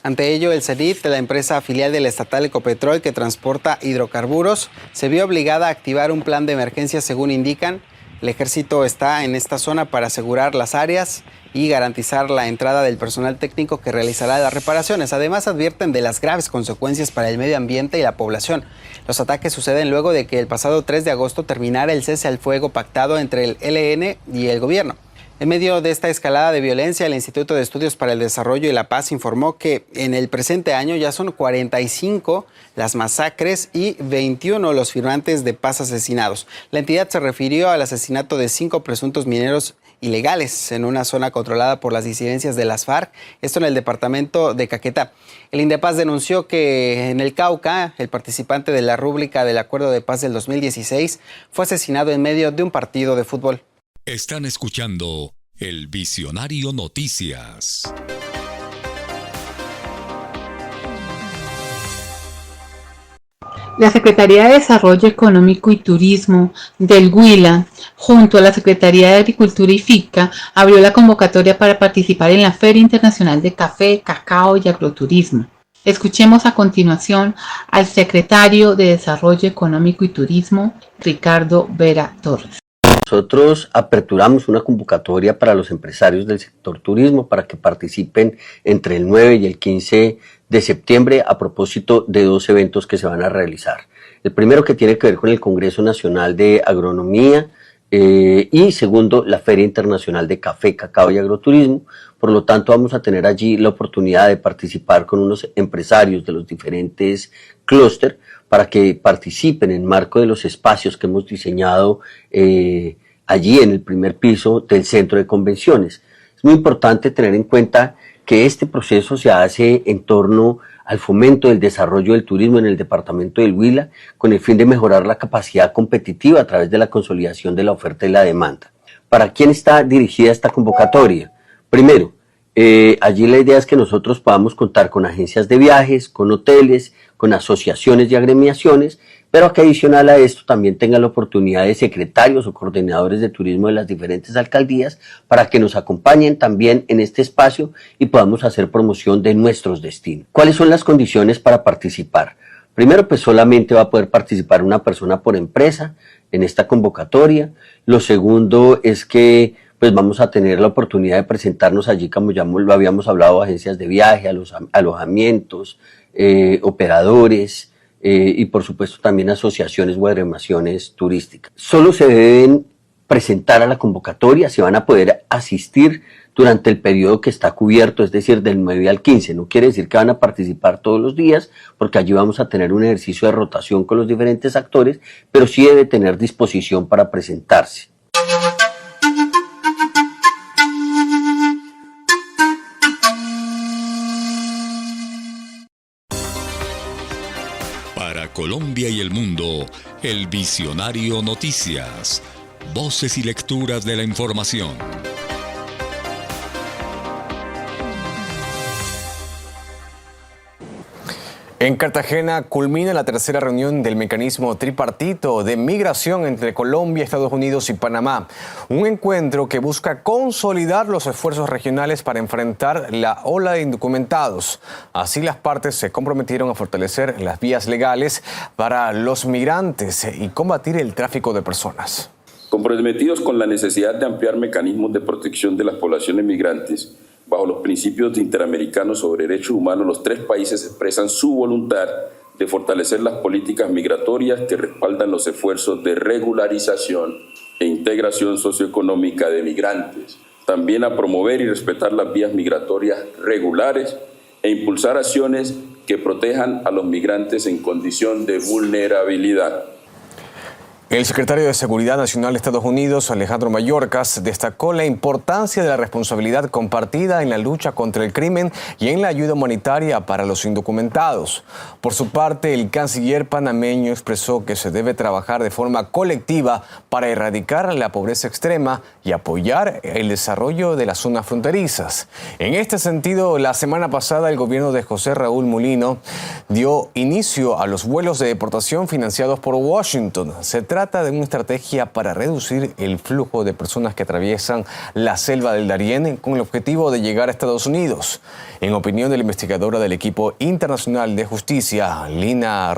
Ante ello, el CENIT, la empresa filial del estatal Ecopetrol que transporta hidrocarburos, se vio obligada a activar un plan de emergencia, según indican. El ejército está en esta zona para asegurar las áreas y garantizar la entrada del personal técnico que realizará las reparaciones. Además, advierten de las graves consecuencias para el medio ambiente y la población. Los ataques suceden luego de que el pasado 3 de agosto terminara el cese al fuego pactado entre el ELN y el gobierno. En medio de esta escalada de violencia, el Instituto de Estudios para el Desarrollo y la Paz informó que en el presente año ya son 45 las masacres y 21 los firmantes de paz asesinados. La entidad se refirió al asesinato de 5 presuntos mineros ilegales en una zona controlada por las disidencias de las FARC, esto en el departamento de Caquetá. El Indepaz denunció que en el Cauca, el participante de la rúbrica del Acuerdo de Paz del 2016 fue asesinado en medio de un partido de fútbol. Están escuchando El Visionario Noticias. La Secretaría de Desarrollo Económico y Turismo del Huila, junto a la Secretaría de Agricultura y FICA, abrió la convocatoria para participar en la Feria Internacional de Café, Cacao y Agroturismo. Escuchemos a continuación al secretario de Desarrollo Económico y Turismo, Ricardo Vera Torres. nosotros aperturamos una convocatoria para los empresarios del sector turismo para que participen entre el 9 y el 15 de septiembre a propósito de 2 eventos que se van a realizar. El primero, que tiene que ver con el Congreso Nacional de Agronomía, y segundo, la Feria Internacional de Café, Cacao y Agroturismo. Por lo tanto, vamos a tener allí la oportunidad de participar con unos empresarios de los diferentes clústeres para que participen en marco de los espacios que hemos diseñado allí en el primer piso del centro de convenciones. Es muy importante tener en cuenta que este proceso se hace en torno al fomento del desarrollo del turismo en el departamento del Huila, con el fin de mejorar la capacidad competitiva a través de la consolidación de la oferta y la demanda. ¿Para quién está dirigida esta convocatoria? Primero, allí la idea es que nosotros podamos contar con agencias de viajes, con hoteles, con asociaciones y agremiaciones, pero que adicional a esto también tengan la oportunidad de secretarios o coordinadores de turismo de las diferentes alcaldías para que nos acompañen también en este espacio y podamos hacer promoción de nuestros destinos. ¿Cuáles son las condiciones para participar? Primero, pues solamente va a poder participar una persona por empresa en esta convocatoria. Lo segundo es que pues vamos a tener la oportunidad de presentarnos allí, como ya lo habíamos hablado, agencias de viaje, alojamientos, operadores, y por supuesto también asociaciones o agremiaciones turísticas. Solo se deben presentar a la convocatoria, se van a poder asistir durante el periodo que está cubierto, es decir, del 9 al 15. No quiere decir que van a participar todos los días, porque allí vamos a tener un ejercicio de rotación con los diferentes actores, pero sí debe tener disposición para presentarse. Para Colombia y el mundo, El Visionario Noticias. Voces y lecturas de la información. En Cartagena culmina la tercera reunión del mecanismo tripartito de migración entre Colombia, Estados Unidos y Panamá. Un encuentro que busca consolidar los esfuerzos regionales para enfrentar la ola de indocumentados. Así, las partes se comprometieron a fortalecer las vías legales para los migrantes y combatir el tráfico de personas. Comprometidos con la necesidad de ampliar mecanismos de protección de las poblaciones migrantes, bajo los principios interamericanos sobre derechos humanos, los 3 países expresan su voluntad de fortalecer las políticas migratorias que respaldan los esfuerzos de regularización e integración socioeconómica de migrantes. También a promover y respetar las vías migratorias regulares e impulsar acciones que protejan a los migrantes en condición de vulnerabilidad. El secretario de Seguridad Nacional de Estados Unidos, Alejandro Mayorkas, destacó la importancia de la responsabilidad compartida en la lucha contra el crimen y en la ayuda humanitaria para los indocumentados. Por su parte, el canciller panameño expresó que se debe trabajar de forma colectiva para erradicar la pobreza extrema y apoyar el desarrollo de las zonas fronterizas. En este sentido, la semana pasada el gobierno de José Raúl Mulino dio inicio a los vuelos de deportación financiados por Washington. Se trata de una estrategia para reducir el flujo de personas que atraviesan la selva del Darién con el objetivo de llegar a Estados Unidos. En opinión de la investigadora del equipo internacional de justicia, Lina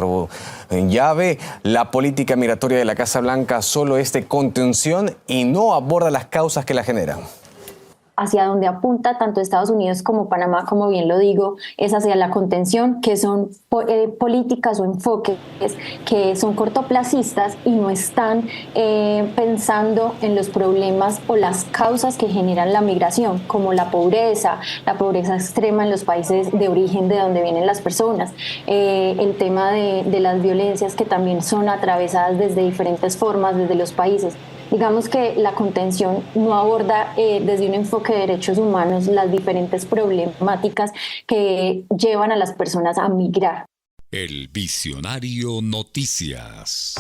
Llave, la política migratoria de la Casa Blanca solo es de contención y no aborda las causas que la generan. Hacia donde apunta tanto Estados Unidos como Panamá, como bien lo digo, es hacia la contención, que son políticas o enfoques que son cortoplacistas y no están pensando en los problemas o las causas que generan la migración, como la pobreza extrema en los países de origen de donde vienen las personas, el tema de las violencias que también son atravesadas desde diferentes formas, desde los países. Digamos que la contención no aborda desde un enfoque de derechos humanos las diferentes problemáticas que llevan a las personas a migrar. El Visionario Noticias.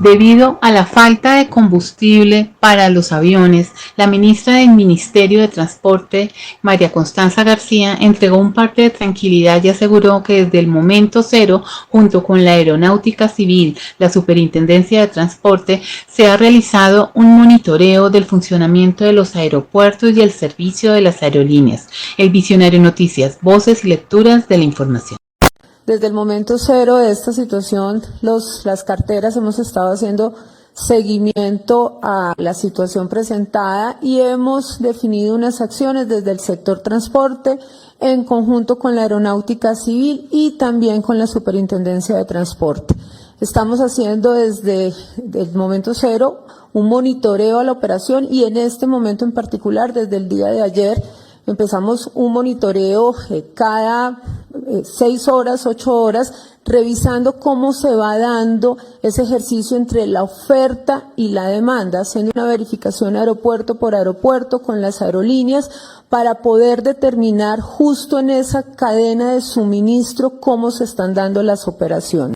Debido a la falta de combustible para los aviones, la ministra del Ministerio de Transporte, María Constanza García, entregó un parte de tranquilidad y aseguró que desde el momento cero, junto con la Aeronáutica Civil, la Superintendencia de Transporte, se ha realizado un monitoreo del funcionamiento de los aeropuertos y el servicio de las aerolíneas. El Visionario Noticias, voces y lecturas de la información. Desde el momento cero de esta situación, las carteras hemos estado haciendo seguimiento a la situación presentada y hemos definido unas acciones desde el sector transporte en conjunto con la Aeronáutica Civil y también con la Superintendencia de Transporte. Estamos haciendo desde el momento cero un monitoreo a la operación y en este momento en particular, desde el día de ayer, empezamos un monitoreo cada 6 horas, 8 horas, revisando cómo se va dando ese ejercicio entre la oferta y la demanda, haciendo una verificación aeropuerto por aeropuerto con las aerolíneas para poder determinar justo en esa cadena de suministro cómo se están dando las operaciones.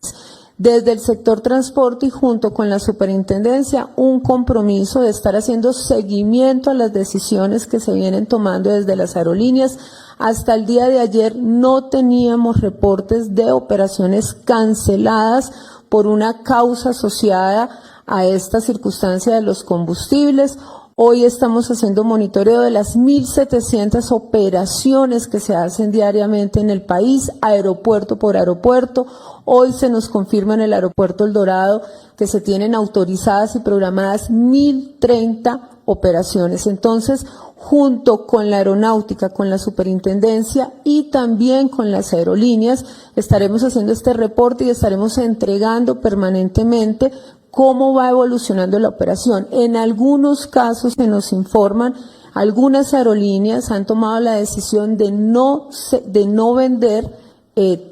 Desde el sector transporte y junto con la superintendencia, un compromiso de estar haciendo seguimiento a las decisiones que se vienen tomando desde las aerolíneas. Hasta el día de ayer no teníamos reportes de operaciones canceladas por una causa asociada a esta circunstancia de los combustibles. Hoy estamos haciendo monitoreo de las 1.700 operaciones que se hacen diariamente en el país, aeropuerto por aeropuerto. Hoy se nos confirma en el aeropuerto El Dorado que se tienen autorizadas y programadas 1.030 operaciones. Entonces, junto con la aeronáutica, con la superintendencia y también con las aerolíneas, estaremos haciendo este reporte y estaremos entregando permanentemente cómo va evolucionando la operación. En algunos casos se nos informan, algunas aerolíneas han tomado la decisión de no vender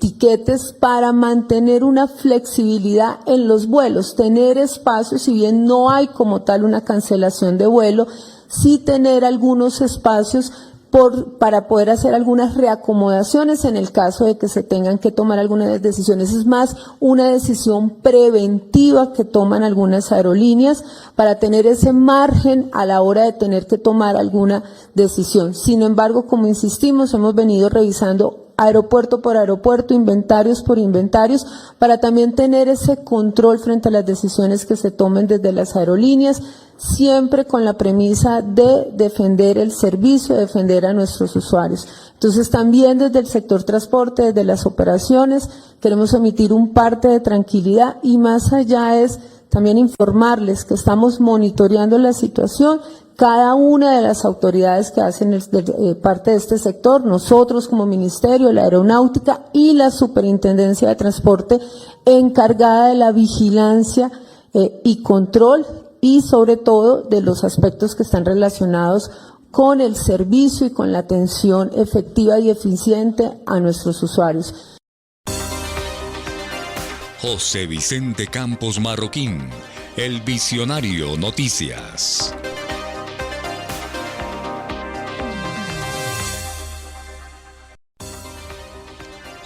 tiquetes para mantener una flexibilidad en los vuelos, tener espacio, si bien no hay como tal una cancelación de vuelo, sí tener algunos espacios para poder hacer algunas reacomodaciones en el caso de que se tengan que tomar algunas decisiones. Es más, una decisión preventiva que toman algunas aerolíneas para tener ese margen a la hora de tener que tomar alguna decisión. Sin embargo, como insistimos, hemos venido revisando aeropuerto por aeropuerto, inventarios por inventarios, para también tener ese control frente a las decisiones que se tomen desde las aerolíneas, siempre con la premisa de defender el servicio, defender a nuestros usuarios. Entonces, también desde el sector transporte, desde las operaciones, queremos emitir un parte de tranquilidad y más allá es también informarles que estamos monitoreando la situación. Cada una de las autoridades que hacen parte de este sector, nosotros como Ministerio, la Aeronáutica y la Superintendencia de Transporte, encargada de la vigilancia y control y sobre todo de los aspectos que están relacionados con el servicio y con la atención efectiva y eficiente a nuestros usuarios. José Vicente Campos Marroquín, El Visionario Noticias.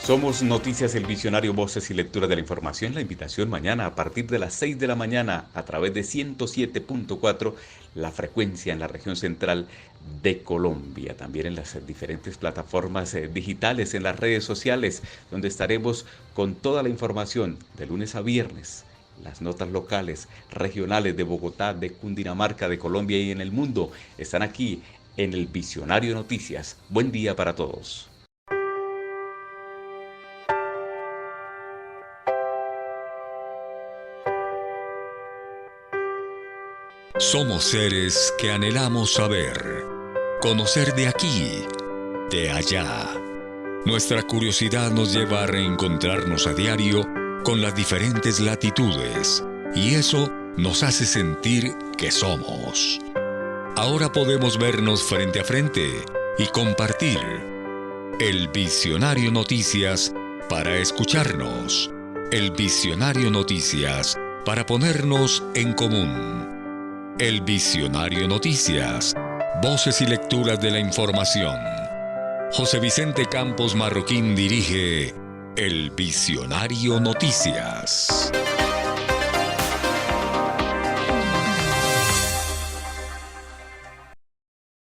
Somos Noticias El Visionario, voces y lectura de la información. La invitación mañana a partir de las 6 de la mañana a través de 107.4, la frecuencia en la región central de Colombia. También en las diferentes plataformas digitales, en las redes sociales, donde estaremos con toda la información de lunes a viernes. Las notas locales, regionales de Bogotá, de Cundinamarca, de Colombia y en el mundo están aquí en El Visionario Noticias. Buen día para todos. Somos seres que anhelamos saber, conocer de aquí, de allá. Nuestra curiosidad nos lleva a reencontrarnos a diario con las diferentes latitudes y eso nos hace sentir que somos. Ahora podemos vernos frente a frente y compartir. El Visionario Noticias para escucharnos. El Visionario Noticias para ponernos en común. El Visionario Noticias, voces y lecturas de la información. José Vicente Campos Marroquín dirige El Visionario Noticias.